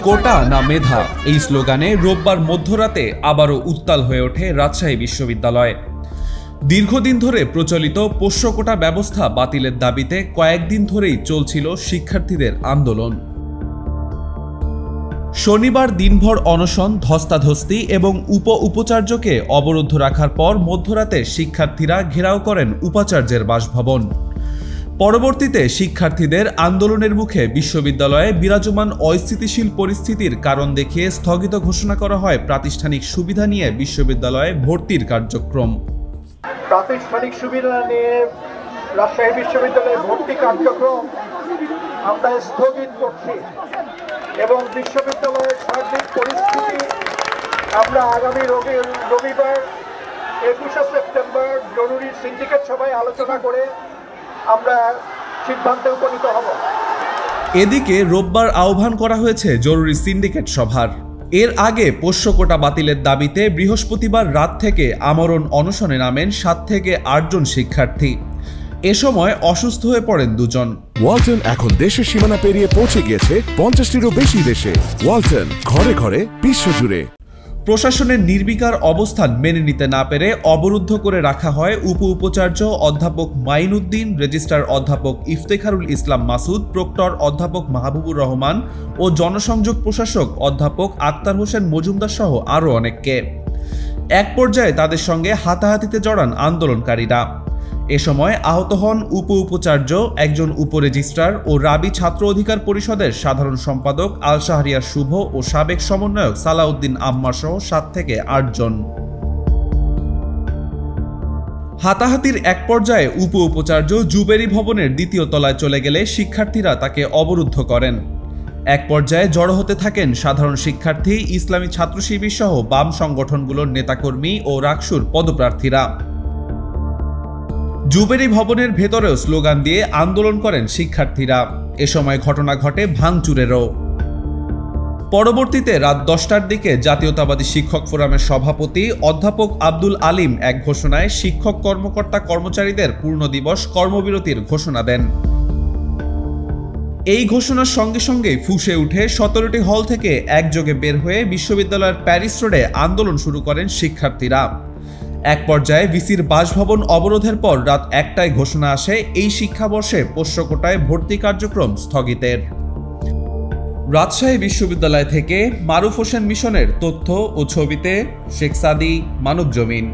কোটা না মেধা এই স্লোগানে রোববার মধ্যরাতে আবারও উত্তাল হয়ে ওঠে রাজশাহী বিশ্ববিদ্যালয়। দীর্ঘদিন ধরে প্রচলিত পোষ্য কোটা ব্যবস্থা বাতিলের দাবিতে কয়েকদিন ধরেই চলছিল শিক্ষার্থীদের আন্দোলন। শনিবার দিনভর অনশন, ধস্তাধস্তি এবং উপাচার্যকে অবরুদ্ধ রাখার পর মধ্যরাতে শিক্ষার্থীরা ঘেরাও করেন উপাচার্যের বাসভবন। পরবর্তীতে শিক্ষার্থীদের আন্দোলনের মুখে বিশ্ববিদ্যালয়ে বিরাজমান অস্থিতিশীল পরিস্থিতির কারণ দেখিয়ে স্থগিত ঘোষণা করা হয় প্রাতিষ্ঠানিক সুবিধা নিয়ে বিশ্ববিদ্যালয়ে ভর্তির কার্যক্রম। প্রাতিষ্ঠানিক সুবিধা নিয়ে রাজশাহী বিশ্ববিদ্যালয়ে ভর্তি কার্যক্রম আমরা স্থগিত করছি এবং বিশ্ববিদ্যালয়ের সার্বিক পরিস্থিতি আমরা আগামী রবিবার 21শে সেপ্টেম্বর জরুরি সিন্ডিকেট সভায় আলোচনা করে আমরা সিদ্ধান্তে উপনীত হব। এদিকে রোববার আহ্বান করা হয়েছে জরুরি সিন্ডিকেট সভার। এর আগে পোষ্য কোটা বাতিলের দাবিতে বৃহস্পতিবার রাত থেকে আমরণ অনশনে নামেন 7 থেকে 8 জন শিক্ষার্থী। এ সময় অসুস্থ হয়ে পড়েন 2 জন। ওয়ালটন এখন দেশের সীমানা পেরিয়ে পৌঁছে গিয়েছে 50টিরও বেশি দেশে। ওয়ালটন, ঘরে ঘরে, বিশ্বজুড়ে। প্রশাসনের নির্বিকার অবস্থান মেনে নিতে না পেরে অবরুদ্ধ করে রাখা হয় উপাচার্য অধ্যাপক মাইন উদ্দিন, রেজিস্ট্রার অধ্যাপক ইফতেখারুল ইসলাম মাসুদ, প্রক্টর অধ্যাপক মাহবুবুর রহমান ও জনসংযোগ প্রশাসক অধ্যাপক আক্তার হোসেন মজুমদার সহ আরও অনেককে। এক পর্যায়ে তাদের সঙ্গে হাতাহাতিতে জড়ান আন্দোলনকারীরা। এ সময় আহত হন উপাচার্য, একজন উপরেজিস্ট্রার ও রাবি ছাত্র অধিকার পরিষদের সাধারণ সম্পাদক আল শাহরিয়ার শুভ ও সাবেক সমন্বয়ক সালাউদ্দিন আম্মার সহ 7 থেকে 8 জন। হাতাহাতির এক পর্যায়ে উপাচার্য জুবেরি ভবনের 2য় তলায় চলে গেলে শিক্ষার্থীরা তাকে অবরুদ্ধ করেন। এক পর্যায়ে জড়ো হতে থাকেন সাধারণ শিক্ষার্থী, ইসলামী ছাত্র শিবির সহ বাম সংগঠনগুলোর নেতাকর্মী ও রাকসুর পদপ্রার্থীরা। জুবেরি ভবনের ভেতরেও স্লোগান দিয়ে আন্দোলন করেন শিক্ষার্থীরা। এ সময় ঘটনা ঘটে ভাঙচুরেরও। পরবর্তীতে রাত 10টার দিকে জাতীয়তাবাদী শিক্ষক ফোরামের সভাপতি অধ্যাপক আব্দুল আলিম এক ঘোষণায় শিক্ষক কর্মকর্তা কর্মচারীদের পূর্ণ দিবস কর্মবিরতির ঘোষণা দেন। এই ঘোষণার সঙ্গে সঙ্গেই ফুঁসে উঠে 17টি হল থেকে একযোগে বের হয়ে বিশ্ববিদ্যালয়ের প্যারিস রোডে আন্দোলন শুরু করেন শিক্ষার্থীরা। এক পর্যায়ে ভিসির বাসভবন অবরোধের পর রাত 1টায় ঘোষণা আসে এই শিক্ষাবর্ষে পোষ্য কোটায় ভর্তি কার্যক্রম স্থগিতের। রাজশাহী বিশ্ববিদ্যালয় থেকে মারুফ হোসেন মিশনের তথ্য ও ছবিতে শেখ সাদি, মানবজমিন।